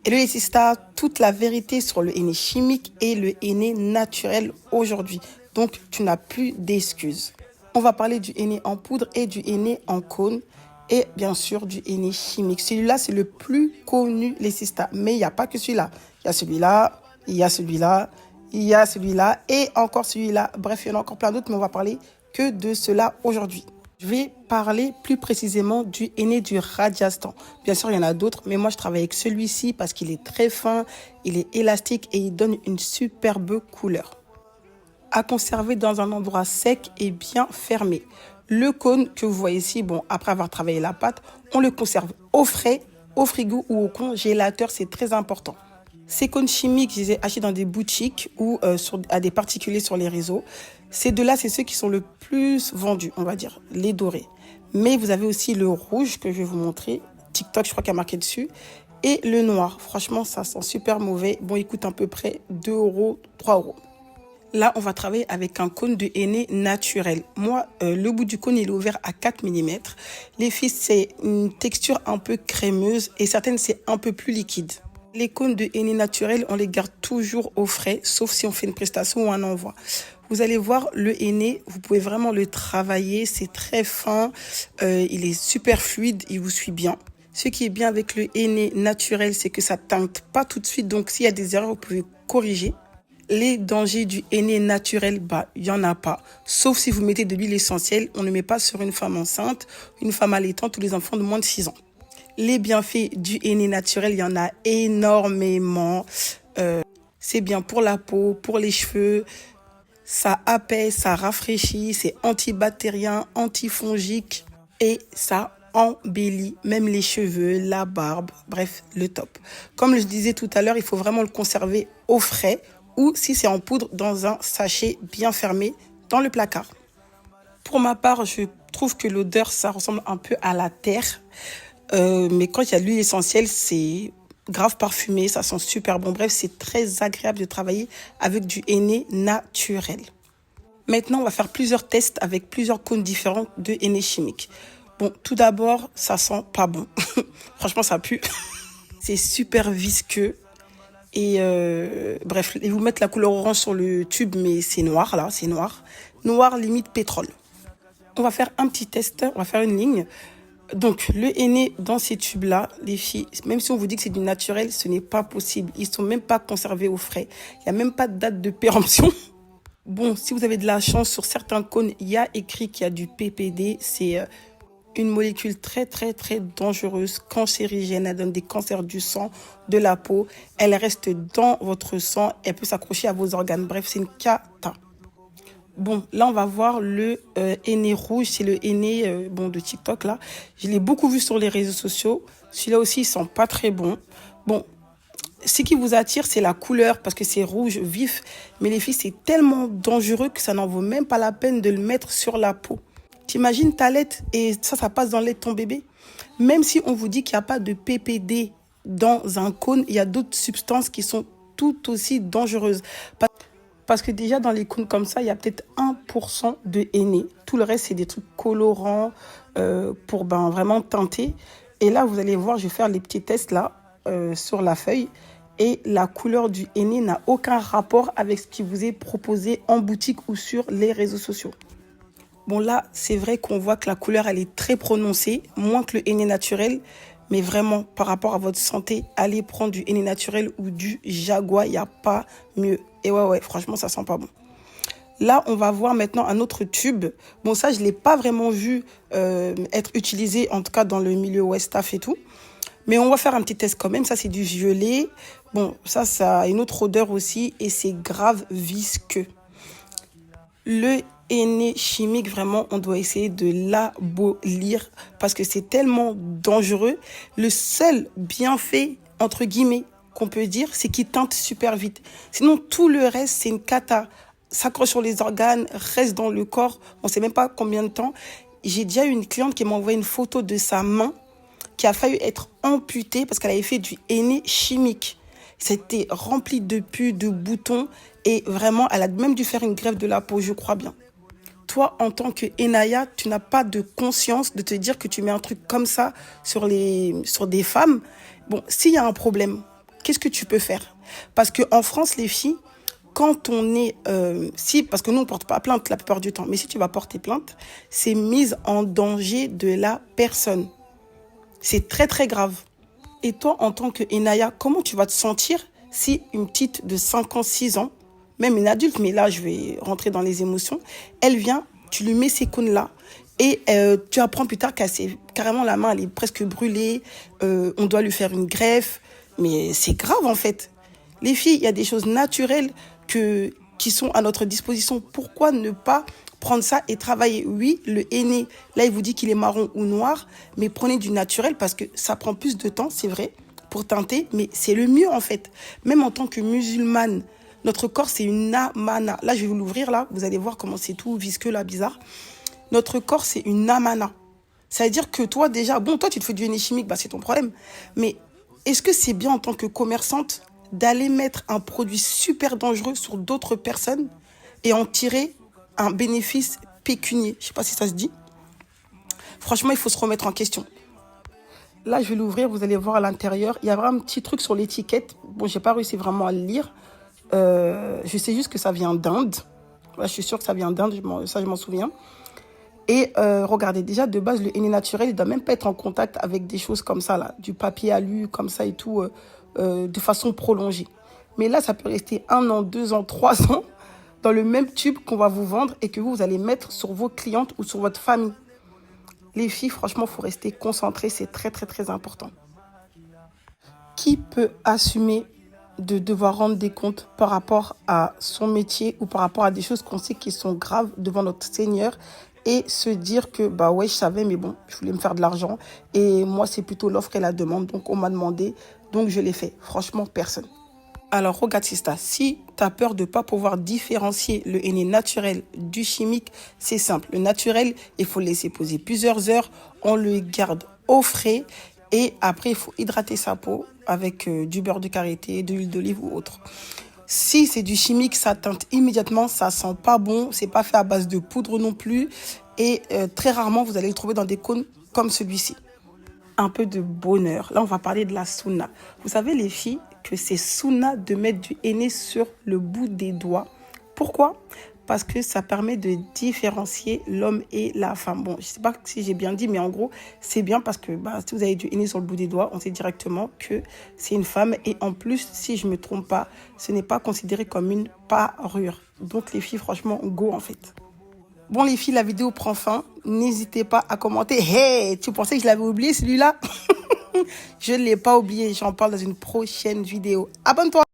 Hello les sisters, toute la vérité sur le henné chimique et le henné naturel aujourd'hui. Donc tu n'as plus d'excuses. On va parler du henné en poudre et du henné en cône et bien sûr du henné chimique. Celui-là c'est le plus connu les sisters, mais il n'y a pas que celui-là. Il y a celui-là, il y a celui-là, il y a celui-là et encore celui-là. Bref, il y en a encore plein d'autres, mais on va parler que de cela aujourd'hui. Je vais parler plus précisément du henné du Rajasthan. Bien sûr, il y en a d'autres, mais moi, je travaille avec celui-ci parce qu'il est très fin, il est élastique et il donne une superbe couleur. À conserver dans un endroit sec et bien fermé. Le cône que vous voyez ici, bon, après avoir travaillé la pâte, on le conserve au frais, au frigo ou au congélateur, c'est très important. Ces cônes chimiques, je les ai achetés dans des boutiques ou à des particuliers sur les réseaux. Ces deux-là, c'est ceux qui sont le plus vendus, on va dire, les dorés. Mais vous avez aussi le rouge que je vais vous montrer. TikTok, je crois qu'il y a marqué dessus. Et le noir. Franchement, ça sent super mauvais. Bon, il coûte à peu près 2 euros, 3 euros. Là, on va travailler avec un cône de henné naturel. Moi, le bout du cône, il est ouvert à 4 mm. Les filles, c'est une texture un peu crémeuse et certaines, c'est un peu plus liquide. Les cônes de henné naturel, on les garde toujours au frais, sauf si on fait une prestation ou un envoi. Vous allez voir, le henné, vous pouvez vraiment le travailler. C'est très fin, il est super fluide, il vous suit bien. Ce qui est bien avec le henné naturel, c'est que ça teinte pas tout de suite. Donc, s'il y a des erreurs, vous pouvez corriger. Les dangers du henné naturel, il n'y en a pas. Sauf si vous mettez de l'huile essentielle. On ne met pas sur une femme enceinte, une femme allaitante ou les enfants de moins de 6 ans. Les bienfaits du henné naturel, il y en a énormément. C'est bien pour la peau, pour les cheveux. Ça apaise, ça rafraîchit, c'est antibactérien, antifongique et ça embellit même les cheveux, la barbe, bref, le top. Comme je disais tout à l'heure, il faut vraiment le conserver au frais ou si c'est en poudre dans un sachet bien fermé dans le placard. Pour ma part, je trouve que l'odeur, ça ressemble un peu à la terre. Mais quand il y a de l'huile essentielle, c'est grave parfumé, ça sent super bon. Bref, c'est très agréable de travailler avec du henné naturel. Maintenant, on va faire plusieurs tests avec plusieurs cônes différents de henné chimique. Bon, tout d'abord, ça sent pas bon. Franchement, ça pue. C'est super visqueux. Et bref, ils vous mettent la couleur orange sur le tube, mais c'est noir là, c'est noir. Noir limite pétrole. On va faire un petit test, on va faire une ligne. Donc, le henné dans ces tubes-là, les filles, même si on vous dit que c'est du naturel, ce n'est pas possible. Ils ne sont même pas conservés au frais. Il n'y a même pas de date de péremption. Bon, si vous avez de la chance, sur certains cônes, il y a écrit qu'il y a du PPD. C'est une molécule très, très, très dangereuse, cancérigène. Elle donne des cancers du sang, de la peau. Elle reste dans votre sang. Elle peut s'accrocher à vos organes. Bref, c'est une cata. Bon, là, on va voir le henné rouge. C'est le henné de TikTok, là. Je l'ai beaucoup vu sur les réseaux sociaux. Celui-là aussi, il sent pas très bon. Bon, ce qui vous attire, c'est la couleur parce que c'est rouge vif. Mais les filles, c'est tellement dangereux que ça n'en vaut même pas la peine de le mettre sur la peau. T'imagines ta lait et ça passe dans le lait de ton bébé. Même si on vous dit qu'il n'y a pas de PPD dans un cône, il y a d'autres substances qui sont tout aussi dangereuses. Parce que déjà, dans les cônes comme ça, il y a peut-être 1% de henné. Tout le reste, c'est des trucs colorants pour vraiment teinter. Et là, vous allez voir, je vais faire les petits tests là sur la feuille. Et la couleur du henné n'a aucun rapport avec ce qui vous est proposé en boutique ou sur les réseaux sociaux. Bon, là, c'est vrai qu'on voit que la couleur, elle est très prononcée, moins que le henné naturel. Mais vraiment, par rapport à votre santé, allez prendre du henné naturel ou du Jaguar, il n'y a pas mieux. Et ouais, franchement, ça sent pas bon. Là, on va voir maintenant un autre tube. Bon, ça, je ne l'ai pas vraiment vu être utilisé, en tout cas dans le milieu Westaf et tout. Mais on va faire un petit test quand même. Ça, c'est du violet. Bon, ça a une autre odeur aussi et c'est grave visqueux. Le henné chimique, vraiment, on doit essayer de l'abolir parce que c'est tellement dangereux. Le seul bienfait, entre guillemets, qu'on peut dire, c'est qu'il teinte super vite. Sinon, tout le reste, c'est une cata. S'accroche sur les organes, reste dans le corps. On ne sait même pas combien de temps. J'ai déjà eu une cliente qui m'a envoyé une photo de sa main qui a failli être amputée parce qu'elle avait fait du henné chimique. C'était rempli de pus, de boutons et vraiment, elle a même dû faire une greffe de la peau, je crois bien. Toi, en tant que Enaya, tu n'as pas de conscience de te dire que tu mets un truc comme ça sur des femmes. Bon, s'il y a un problème, qu'est-ce que tu peux faire? Parce qu'en France, les filles, quand on est... parce que nous, on ne porte pas plainte la plupart du temps, mais si tu vas porter plainte, c'est mise en danger de la personne. C'est très, très grave. Et toi, en tant que Enaya, comment tu vas te sentir si une petite de 5 ans, 6 ans, même une adulte, mais là, je vais rentrer dans les émotions, elle vient, tu lui mets ces cônes-là, et tu apprends plus tard qu'elle s'est carrément la main, elle est presque brûlée, on doit lui faire une greffe, mais c'est grave en fait. Les filles, il y a des choses naturelles qui sont à notre disposition. Pourquoi ne pas prendre ça et travailler? Oui, le henné, là, il vous dit qu'il est marron ou noir, mais prenez du naturel parce que ça prend plus de temps, c'est vrai, pour teinter, mais c'est le mieux en fait. Même en tant que musulmane, notre corps, c'est une amana. Là, je vais vous l'ouvrir, là, vous allez voir comment c'est tout visqueux, là, bizarre. Notre corps, c'est une amana. Ça veut dire que toi, déjà, bon, toi, tu te fais du henné chimique, bah, c'est ton problème. Mais est-ce que c'est bien en tant que commerçante d'aller mettre un produit super dangereux sur d'autres personnes et en tirer un bénéfice pécunier? Je ne sais pas si ça se dit. Franchement, il faut se remettre en question. Là, je vais l'ouvrir, vous allez voir à l'intérieur. Il y a vraiment un petit truc sur l'étiquette. Bon, j'ai pas réussi vraiment à le lire. Je sais juste que ça vient d'Inde. Voilà, je suis sûre que ça vient d'Inde, ça je m'en souviens. Et regardez, déjà de base, le henné naturel, il ne doit même pas être en contact avec des choses comme ça, là, du papier alu, comme ça et tout, de façon prolongée. Mais là, ça peut rester 1 an, 2 ans, 3 ans dans le même tube qu'on va vous vendre et que vous allez mettre sur vos clientes ou sur votre famille. Les filles, franchement, il faut rester concentré, c'est très, très, très important. Qui peut assumer de devoir rendre des comptes par rapport à son métier ou par rapport à des choses qu'on sait qui sont graves devant notre Seigneur et se dire que, bah ouais, je savais, mais bon, je voulais me faire de l'argent et moi, c'est plutôt l'offre et la demande, donc on m'a demandé, donc je l'ai fait. Franchement, personne. Alors, regarde, Sista, si tu as peur de ne pas pouvoir différencier le henné naturel du chimique, c'est simple. Le naturel, il faut le laisser poser plusieurs heures, on le garde au frais et après, il faut hydrater sa peau avec du beurre de karité, de l'huile d'olive ou autre. Si c'est du chimique, ça teinte immédiatement, ça sent pas bon, c'est pas fait à base de poudre non plus et très rarement, vous allez le trouver dans des cônes comme celui-ci. Un peu de bonheur. Là, on va parler de la sunna. Vous savez, les filles, que c'est sunna de mettre du henné sur le bout des doigts. Pourquoi? Parce que ça permet de différencier l'homme et la femme. Bon, je ne sais pas si j'ai bien dit, mais en gros, c'est bien parce que si vous avez du henné sur le bout des doigts, on sait directement que c'est une femme. Et en plus, si je ne me trompe pas, ce n'est pas considéré comme une parure. Donc, les filles, franchement, go en fait. Bon les filles, la vidéo prend fin. N'hésitez pas à commenter. Hey, tu pensais que je l'avais oublié celui-là? Je ne l'ai pas oublié. J'en parle dans une prochaine vidéo. Abonne-toi.